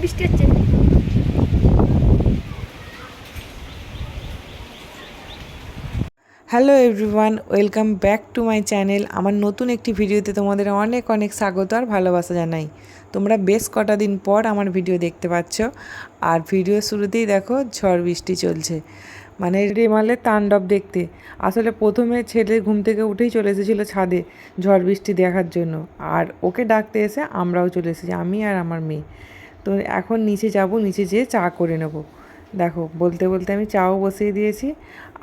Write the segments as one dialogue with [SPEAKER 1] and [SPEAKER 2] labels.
[SPEAKER 1] বৃষ্টি হচ্ছে।
[SPEAKER 2] Hello everyone, welcome back to my channel. আমার নতুন একটি ভিডিওতে তোমাদের অনেক অনেক স্বাগত আর ভালোবাসা জানাই। তোমরা বেশ কটা দিন পর আমার ভিডিও দেখতে পাচ্ছ। আর ভিডিও শুরুতেই দেখো ঝড় বৃষ্টি চলছে, মানে রেমালের তাণ্ডব দেখতে। আসলে প্রথমে ছেলে ঘুম থেকে উঠেই চলে এসেছিলো ছাদে ঝড় বৃষ্টি দেখার জন্য, আর ওকে ডাকতে এসে আমরাও চলে এসেছি, আমি আর আমার মেয়ে। তো এখন নিচে যাব, নিচে যেয়ে চা করে নেবো। দেখো বলতে বলতে আমি চাও বসিয়ে দিয়েছি।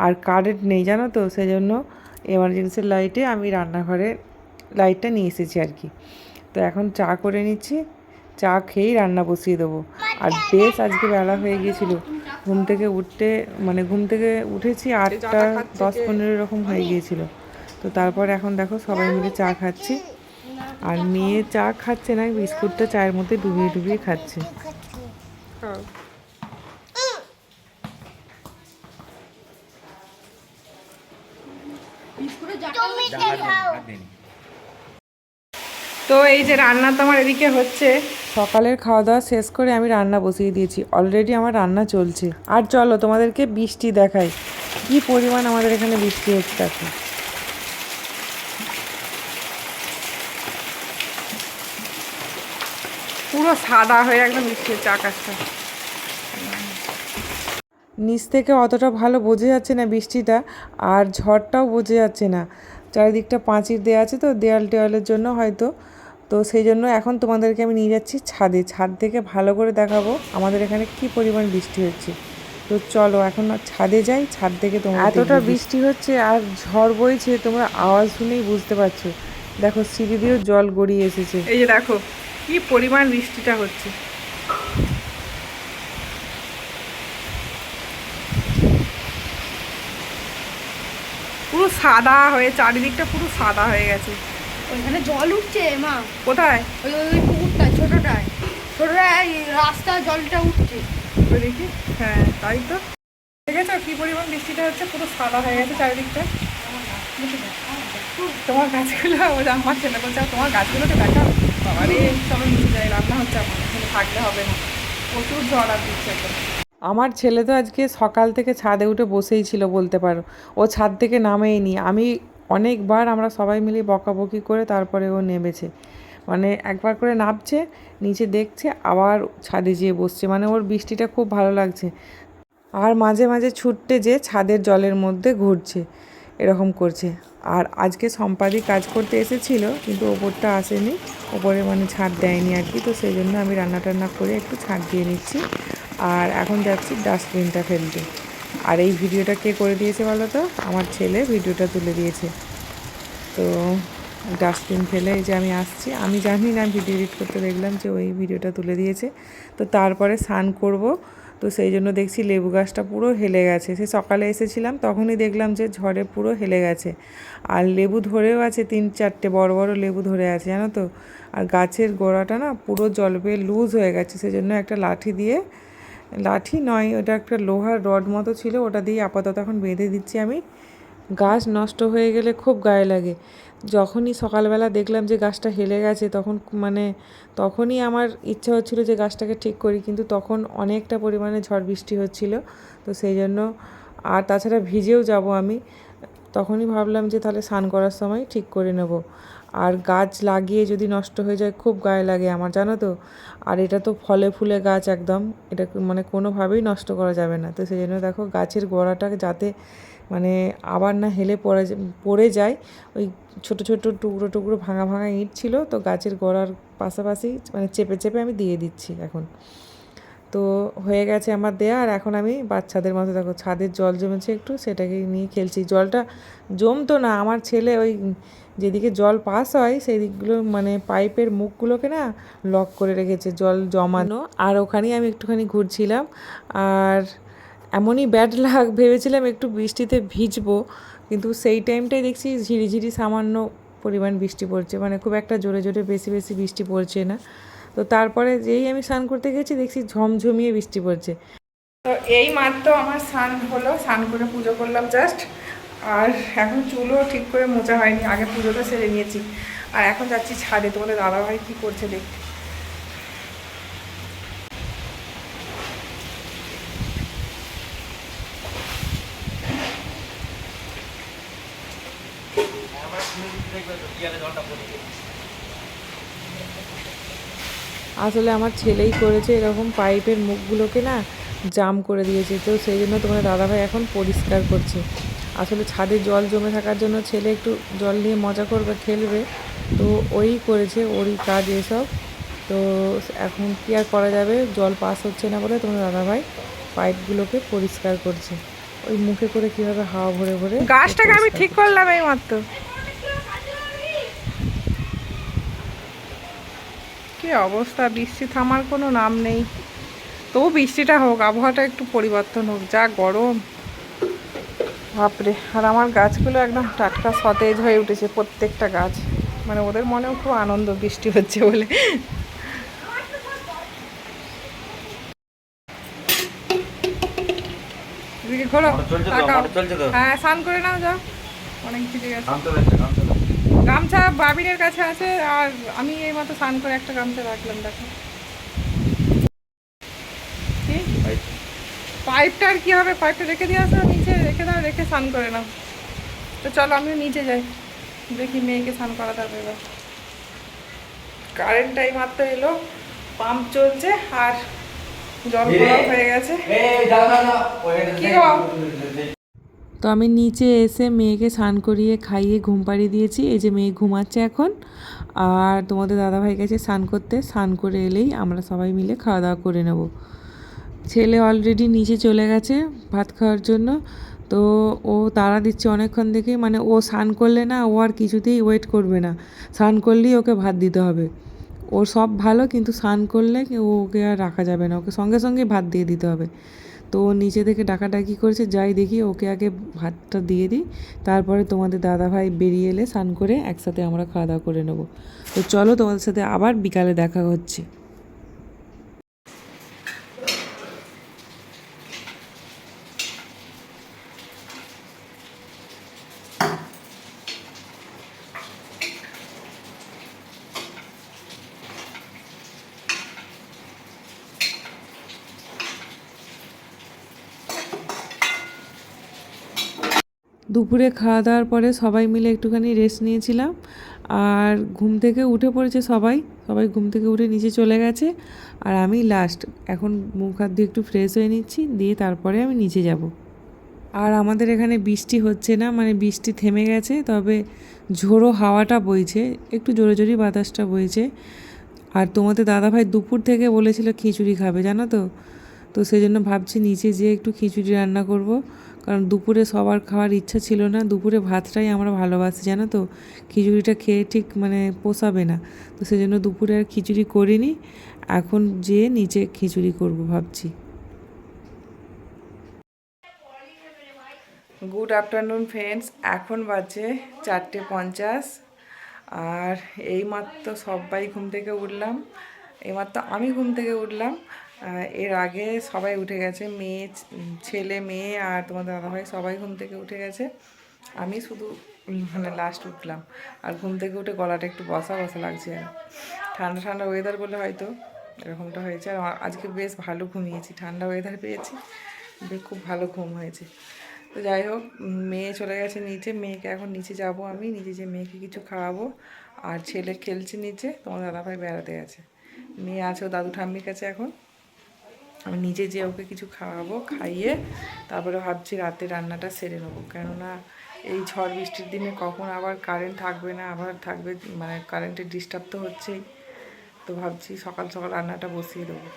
[SPEAKER 2] আর কারেন্ট নেই জানো তো, সেই জন্য এমার্জেন্সির লাইটে আমি রান্নাঘরে লাইটটা নিয়ে এসেছি আর কি। তো এখন চা করে নিচ্ছি, চা খেয়েই রান্না বসিয়ে দেবো। আর বেশ আজকে বেলা হয়ে গিয়েছিল, ঘুম থেকে উঠেছি 8:10-15 এরকম হয়ে গিয়েছিল। তো তারপর এখন দেখো সবাই মিলে চা খাচ্ছি। আর মেয়ে চা খাচ্ছে না, বিস্কুটটা চায়ের মধ্যে ডুবিয়ে ডুবিয়ে খাচ্ছে। তো এই যে রান্না তো আমার এদিকে হচ্ছে। সকালের খাওয়া দাওয়া শেষ করে আমি রান্না বসিয়ে দিয়েছি, অলরেডি আমার রান্না চলছে। আর চলো তোমাদেরকে বৃষ্টি দেখাই, কি পরিমাণ আমাদের এখানে বৃষ্টি হচ্ছে দেখো। পুরো সাদা হয়ে একদম বৃষ্টি হচ্ছে আকাশটা। নিচ থেকে অতটা ভালো বোঝা যাচ্ছে না বৃষ্টিটা, আর ঝড়টাও বোঝা যাচ্ছে না। চারিদিকটা পাঁচির দেওয়া আছে তো, দেয়াল টেয়ালের জন্য হয়তো। তো সেই জন্য এখন তোমাদেরকে আমি নিয়ে যাচ্ছি ছাদে, ছাদ থেকে ভালো করে দেখাবো আমাদের এখানে কি পরিমাণ বৃষ্টি হচ্ছে। তো চলো এখন ছাদে যাই, ছাদ থেকে তোমার এতটা বৃষ্টি হচ্ছে আর ঝড় বইছে, তোমরা আওয়াজ শুনেই বুঝতে পারছো। দেখো সিঁড়ি দিয়েও জল গড়িয়ে এসেছে। এই যে দেখো কি পরিমাণ বৃষ্টিটা হচ্ছে। পুরো সাদা হয়ে, চারিদিকটা পুরো সাদা হয়ে গেছে।
[SPEAKER 1] ওইখানে জল উঠছে মা।
[SPEAKER 2] কোথায়?
[SPEAKER 1] ওই ওই পুকুরটায়, ছোটটায় রাস্তা জলটা উঠছে।
[SPEAKER 2] ওই দেখি, হ্যাঁ তাই তো। দেখেছো কি পরিমাণ বৃষ্টিটা হচ্ছে, পুরো সাদা হয়ে গেছে চারিদিকটা। তোমার গাছগুলো, আমার ছেলে বলছে তোমার গাছগুলোকে দেখাও। বাবারে চলো নিচে যাই, রান্না হচ্ছে, আমার এখানে থাকলে হবে না, প্রচুর ঝড় আর দিচ্ছে এখন। আমার ছেলে তো আজকে সকাল থেকে ছাদে উঠে বসেই ছিল বলতে পারো, ও ছাদ থেকে নামেইনি। আমি অনেকবার আমরা সবাই মিলে বকাবকি করে তারপরে ও নেমেছে, মানে একবার করে নামছে, নিচে দেখছে, আবার ছাদে যেয়ে বসছে। মানে ওর বৃষ্টিটা খুব ভালো লাগছে। আর মাঝে মাঝে ছুটতে যে ছাদের জলের মধ্যে ঘুরছে, এরকম করছে। আর আজকে সম্পাদি কাজ করতে এসেছিল, কিন্তু ওপরটা আসেনি, ওপরে মানে ছাদ দেয়নি আর কি। তো সেই জন্য আমি রান্না টান্না করে একটু ছাদ দিয়ে নিচ্ছি। আর এখন যাচ্ছি ডাস্টবিনটা ফেলতে। আর এই ভিডিওটা কে করে দিয়েছে বলো তো? আমার ছেলে ভিডিওটা তুলে দিয়েছে। তো ডাস্টবিন ফেলে এই যে আমি আসছি, আমি জানি না, ভিডিও এডিট করতে দেখলাম যে ওই ভিডিওটা তুলে দিয়েছে। তো তারপরে স্নান করব, তো সেই জন্য দেখছি লেবু গাছটা পুরো হেলে গেছে। সে সকালে এসেছিলাম তখনই দেখলাম যে ঝড়ে পুরো হেলে গেছে। আর লেবু ধরেও আছে, 3-4টে বড় বড় লেবু ধরে আছে জানো তো। আর গাছের গোড়াটা না পুরো জল পেয়ে লুজ হয়ে গেছে, সেজন্য একটা লাঠি দিয়ে, লাঠি নয় ওটা একটা লোহার রড মতো ছিল, ওটা দিয়ে আপাতত এখন বেঁধে দিচ্ছি আমি। গাছ নষ্ট হয়ে গেলে খুব গায়ে লাগে। যখনই সকালবেলা দেখলাম যে গাছটা হেলে গেছে, তখনই আমার ইচ্ছা হচ্ছিল যে গাছটাকে ঠিক করি, কিন্তু তখন অনেকটা পরিমাণে ঝড় বৃষ্টি হচ্ছিল। তো সেই জন্য, আর তাছাড়া ভিজেও যাব আমি, তখনই ভাবলাম যে তাহলে স্নান করার সময় ঠিক করে নেব। আর গাছ লাগিয়ে যদি নষ্ট হয়ে যায় খুব গায়ে লাগে আমার জানো তো। আর এটা তো ফলে ফুলে গাছ একদম, এটা মানে কোনোভাবেই নষ্ট করা যাবে না। তো সেই জন্য দেখো গাছের গোড়াটা যাতে মানে আবার না হেলে পড়ে যায়, ওই ছোট ছোট টুকরো টুকরো ভাঙা ভাঙা ইট ছিল, তো গাছের গোড়ার পাশাপাশি মানে চেপে চেপে আমি দিয়ে দিচ্ছি এখন। তো হয়ে গেছে আমার দেয়া। আর এখন আমি বাচ্চাদের মতো দেখো ছাদের জল জমেছে একটু, সেটাকে নিয়ে খেলছি। জলটা জমতো না, আমার ছেলে ওই যেদিকে জল পাস হয় সেই দিকগুলো মানে পাইপের মুখগুলোকে না লক করে রেখেছে জল জমানো। আর ওখানেই আমি একটুখানি ঘুরছিলাম। আর এমনই ব্যাড লাগ, ভেবেছিলাম একটু বৃষ্টিতে ভিজবো, কিন্তু সেই টাইমটাই দেখছি ঝিরিঝিরি সামান্য পরিমাণ বৃষ্টি পড়ছে, মানে খুব একটা জোরে জোরে বেশি বেশি বৃষ্টি পড়ছে না। তো তারপরে যেই আমি স্নান করতে গেছি দেখছি ঝমঝমিয়ে বৃষ্টি পড়ছে। তো এই মাত্র আমার স্নান হলো, স্নান করে পুজো করলাম জাস্ট। আর এখন চুলও ঠিক করে মোছা হয়নি, আগে পুজোটা সেরে নিয়েছি। আর এখন যাচ্ছি ছাদে, তোমাদের দাদাভাই কী করছে দেখতে। আসলে আমার ছেলেই করেছে, এরকম পাইপের মুখগুলোকে না জাম করে দিয়েছে, তো সেই জন্য তোমার দাদাভাই এখন পরিষ্কার করছে। আসলে ছাদে জল জমে থাকার জন্য ছেলে একটু জল নিয়ে মজা করবে, খেলবে, তো ওই করেছে, ওরই কাজ এসব। তো এখন কি আর করা যাবে, জল পাস হচ্ছে না বলে তোমার দাদাভাই পাইপগুলোকে পরিষ্কার করছে। ওই মুখে করে কীভাবে হাওয়া ভরে ভরে গাছটাকে আমি ঠিক করলাম এই মাত্র। কি অবস্থা, বৃষ্টি থামার কোনো নাম নেই। তবু বৃষ্টিটা হোক, আবহাওয়াটা একটু পরিবর্তন হোক, যা গরম বাপরে। আর আমার গাছগুলো একদম টাটকা সতেজ হয়ে উঠেছে, প্রত্যেকটা গাছ। মানে ওদের মনেও খুব আনন্দ বৃষ্টি হচ্ছে বলে। হ্যাঁ, স্নান করে নাও, যাও, অনেক ভিজে গেছে। গামছা বাবিনের কাছে আছে, আর আমি এই মতো স্নান করে একটা গামছা রাখলাম। দেখো কি পাইপটা আর কি হবে, পাইপটা রেখে দিয়ে আসো, নিচে রেখে দাও, রেখে স্নান করে নাও। তো চলো আমিও নিচে যাই, দেখি মেয়েকে স্নান করাতে হবে। এবার কারেন্টটাই মাত্র এলো, পাম্প চলছে আর জল গরম হয়ে গেছে। কি গো? তো আমি নিচে এসে মেয়েকে স্নান করিয়ে খাইয়ে ঘুম পাড়িয়ে দিয়েছি। এই যে মেয়ে ঘুমাচ্ছে এখন, আর তোমাদের দাদাভাই গেছে স্নান করতে। স্নান করে এলেই আমরা সবাই মিলে খাওয়া দাওয়া করে নেব। ছেলে অলরেডি নিচে চলে গেছে ভাত খাওয়ার জন্য, তো ও তাড়া দিচ্ছে অনেকক্ষণ থেকে। মানে ও স্নান করলে না, ও আর কিছুতেই ওয়েট করবে না, স্নান করলেই ওকে ভাত দিতে হবে। ওর সব ভালো, কিন্তু স্নান করলে ওকে আর রাখা যাবে না, ওকে সঙ্গে সঙ্গে ভাত দিয়ে দিতে হবে। তো ও নিচে থেকে ডাকাডাকি করেছে, যাই দেখি, ওকে আগে ভাতটা দিয়ে দিই, তারপরে তোমাদের দাদাভাই বেরিয়ে এলে স্নান করে একসাথে আমরা খাওয়া দাওয়া করে নেবো। তো চলো, তোমাদের সাথে আবার বিকালে দেখা হচ্ছে। দুপুরে খাওয়া দাওয়ার পরে সবাই মিলে একটুখানি রেস্ট নিয়েছিলাম, আর ঘুম থেকে উঠে পড়েছে সবাই। সবাই ঘুম থেকে উঠে নিচে চলে গেছে, আর আমি লাস্ট এখন মুখ হাত দিয়ে একটু ফ্রেশ হয়ে নিচ্ছি, দিয়ে তারপরে আমি নিচে যাব। আর আমাদের এখানে বৃষ্টি হচ্ছে না, মানে বৃষ্টি থেমে গেছে, তবে ঝোড়ো হাওয়াটা বইছে, একটু জোরে জোরে বাতাসটা বইছে। আর তোমাদের দাদাভাই দুপুর থেকে বলেছিল খিচুড়ি খাবে, জানো তো। তো সেই জন্য ভাবছি নিচে যেয়ে একটু খিচুড়ি রান্না করব, কারণ দুপুরে সবার খাওয়ার ইচ্ছা ছিল না। দুপুরে ভাতটাই আমরা ভালোবাসি, জানো তো, খিচুড়িটা খেয়ে ঠিক মানে পোষাবে না। তো সেই জন্য দুপুরে আর খিচুড়ি করিনি, এখন যেয়ে নিচে খিচুড়ি করব ভাবছি। গুড আফটারনুন ফ্রেন্ডস, এখন বাজে 4:50, আর এইমাত্র সবাই ঘুম থেকে উঠলাম। এইমাত্র আমি ঘুম থেকে উঠলাম, এর আগে সবাই উঠে গেছে, মেয়ে, ছেলে, মেয়ে আর তোমাদের দাদাভাই সবাই ঘুম থেকে উঠে গেছে। আমি শুধু মানে লাস্ট উঠলাম, আর ঘুম থেকে উঠে গলাটা একটু বসা বসা লাগছে। ঠান্ডা ঠান্ডা ওয়েদার বলে হয়তো এরকমটা হয়েছে। আর আজকে বেশ ভালো ঘুমিয়েছি, ঠান্ডা ওয়েদার পেয়েছি, খুব ভালো ঘুম হয়েছে। তো যাই হোক, মেয়ে চলে গেছে নিচে, মেয়েকে এখন নিচে যাব আমি, নিচে যে মেয়েকে কিছু খাওয়াবো। আর ছেলে খেলছে নিচে, তোমার দাদাভাই বেড়াতে গেছে, মেয়ে আছে ও দাদু ঠাম্মির কাছে। এখন আমি নিচে যেয়ে ওকে কিছু খাওয়াবো, খাইয়ে তারপরে ভাবছি রাতে রান্নাটা সেরে নেবো। কেননা এই ঝড় বৃষ্টির দিনে কখন আবার কারেন্ট থাকবে না, আবার থাকবে, মানে কারেন্টের ডিস্টার্ব তো হচ্ছেই। তো ভাবছি সকাল সকাল রান্নাটা বসিয়ে দেবো।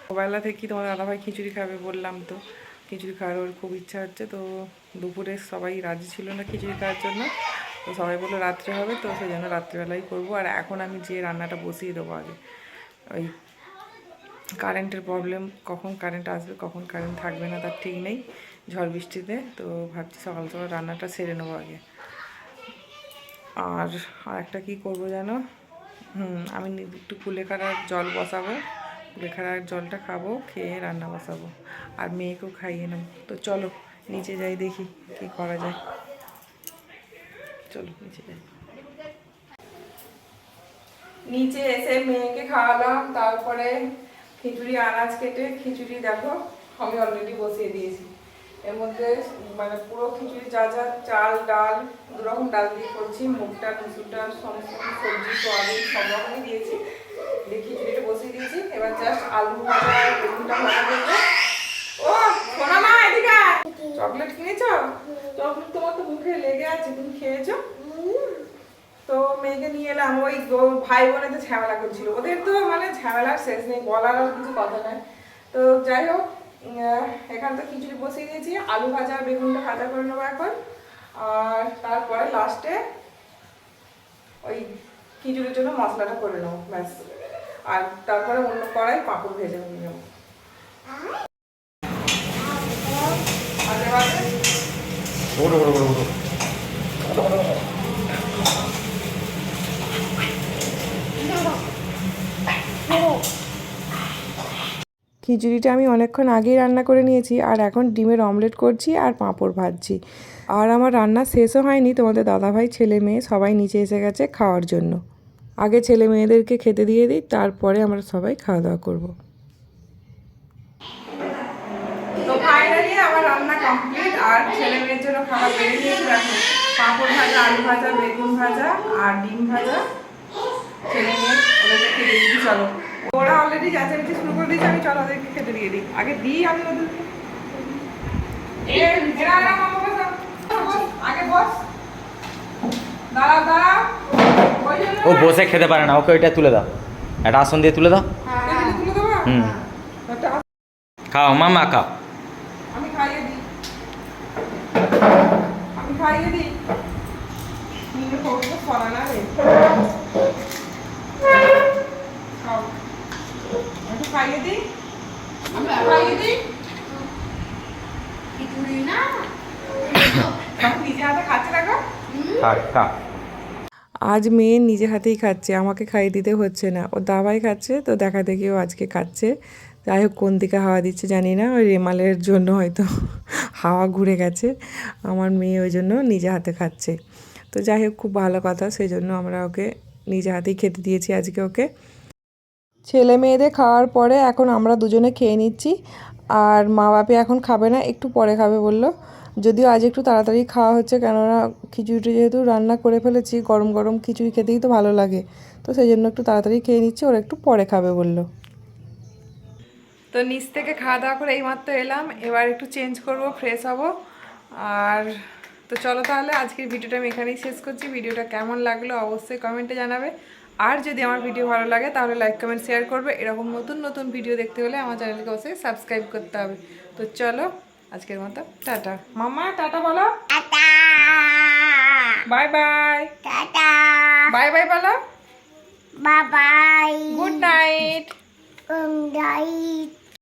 [SPEAKER 2] সকালবেলা থেকে তোমার দাদাভাই খিচুড়ি খাবে বললাম, তো খিচুড়ি খাওয়ার ওর খুব ইচ্ছা হচ্ছে। তো দুপুরে সবাই রাজি ছিল না খিচুড়ি খাওয়ার জন্য, তো সবাই বললো রাত্রে হবে, তো সেই জন্য রাত্রিবেলাই করবো। আর এখন আমি যে রান্নাটা বসিয়ে দেবো আগে, ওই কারেন্টের প্রবলেম, কখন কারেন্ট আসবে কখন কারেন্ট থাকবে না তার ঠিক নেই ঝড় বৃষ্টিতে। তো ভাবছি সকাল সকাল রান্নাটা সেরে নেবো আগে। আর একটা কী করবো জানো, আমি একটু কুলেখাড়ার জল বসাবো, কুলেখাড়ার জলটা খাবো, খেয়ে রান্না বসাবো, আর মেয়েকেও খাইয়ে নেবো। তো চলো নিচে যাই, দেখি কী করা যায়। চলো নিচে যাই। নিচে এসে মেয়েকে খাওয়ালাম, তারপরে খিচুড়ি আনাজ কেটে খিচুড়ি দেখো আমি অলরেডি বসিয়ে দিয়েছি। এর মধ্যে মানে পুরো খিচুড়ি যা যা চাল ডাল 2 রকম ডাল দিয়ে করছি, মুগ ডাল মুসুর ডাল সমস্ত সবজি সোয়াবিন সব রকমই দিয়েছি, দিয়ে খিচুড়িটা বসিয়ে দিয়েছি। এবার জাস্ট আলু ভাজা আর বেগুনটা ভাজা করবো। ও সোনা মা এদিকে আয়। চকলেট কিনেছো? চকলেট তোমার তো মুখে লেগে আছে, তুমি খেয়েছো? তো মেয়েকে নিয়ে এলাম, ওই ভাই বোনেদের ঝামেলা করছিল, ওদের তো মানে ঝামেলার শেষ নেই, বলার আর কিছু কথা নয়। তো যাই হোক এখানে তো খিচুড়ি বসিয়ে দিয়েছি, আলু ভাজা বেগুনটা ভাজা করে নেবো এখন, আর তারপরে লাস্টে ওই খিচুড়ির জন্য মশলাটা করে নেবো ব্যাস। আর তারপরে অন্য কড়াই পাঁপড় ভেজে নিয়ে নেবো। খিচুড়িটা আমি অনেকক্ষণ আগেই রান্না করে নিয়েছি, আর এখন ডিমের অমলেট করছি আর পাঁপড় ভাজছি। আর আমার রান্না শেষও হয়নি, তোমাদের দাদাভাই ছেলে মেয়ে সবাই নিচে এসে গেছে খাওয়ার জন্য। আগে ছেলে মেয়েদেরকে খেতে দিয়ে দিই, তারপরে আমরা সবাই খাওয়া দাওয়া করবো। তো ফাইনালি আমার রান্না কমপ্লিট, আর ছেলে মেয়ের জন্য খাবার বেড়ে নিয়েছি। দেখো পাঁপড় ভাজা, আলু ভাজা, বেগুন ভাজা আর ডিম ভাজা। ছেলে মেয়ে ওদেরকে খেতে দিই, চলো। ওরা অলরেডি চেঁচামেচি শুরু করে দিয়েছে, আমি চলো ওদেরকে খেতে দিয়ে দিই। আগে দিই আমি ওদেরকে। আগে বস, দাঁড়াও দাঁড়াও।
[SPEAKER 3] ও বসে খেতে পারে না, ওকে ওইটা তুলে দাও, একটা আসন দিয়ে তুলে দাও।
[SPEAKER 2] তুলে দেবো?
[SPEAKER 3] হুম, খাও মামা খাও।
[SPEAKER 2] আমি খাইয়ে দিই, আমি খাইয়ে দিই। নিয়ে করবো সরা না রে, খাও একটু খাইয়ে দিই, আমি খাইয়ে দিই।
[SPEAKER 1] খিচুড়ি না
[SPEAKER 2] নিজে হাতে খাচ্ছে দেখো।
[SPEAKER 3] খা।
[SPEAKER 2] আজ মেয়ে নিজে হাতেই খাচ্ছে, আমাকে খাইয়ে দিতে হচ্ছে না, ও দাবাই খাচ্ছে, তো দেখা দেখি ও আজকে খাচ্ছে। যাই হোক কোন দিকে হাওয়া দিচ্ছে জানি না, ওই রেমালের জন্য হয়তো হাওয়া ঘুরে গেছে, আমার মেয়ে ওই জন্য নিজে হাতে খাচ্ছে। তো যাই হোক খুব ভালো কথা, সেই জন্য আমরা ওকে নিজে হাতেই খেতে দিয়েছি আজকে ওকে। ছেলে মেয়েদের খাওয়ার পরে এখন আমরা দুজনে খেয়ে নিচ্ছি, আর মা বাপি এখন খাবে না, একটু পরে খাবে বললো। যদিও আজ একটু তাড়াতাড়ি খাওয়া হচ্ছে, কেননা খিচুড়িটা যেহেতু রান্না করে ফেলেছি, গরম গরম খিচুড়ি খেতেই তো ভালো লাগে, তো সেই জন্য একটু তাড়াতাড়ি খেয়ে নিচ্ছি, ওরা একটু পরে খাবে বললো। তো নিচ থেকে খাওয়া দাওয়া করে এইমাত্র এলাম, এবার একটু চেঞ্জ করব, ফ্রেশ হব। আর তো চলো তাহলে আজকের ভিডিওটা আমি এখানেই শেষ করছি। ভিডিওটা কেমন লাগলো অবশ্যই কমেন্টে জানাবে, আর যদি আমার ভিডিও ভালো লাগে তাহলে লাইক কমেন্ট শেয়ার করবে। এরকম নতুন নতুন ভিডিও দেখতে হলে আমার চ্যানেলকে অবশ্যই সাবস্ক্রাইব করতে হবে। তো চলো আজকের মতো টাটা। মামা টাটা বলো, বাই বাই, বাই বাই বলো,
[SPEAKER 1] bye bye,
[SPEAKER 2] good night.
[SPEAKER 1] Good night.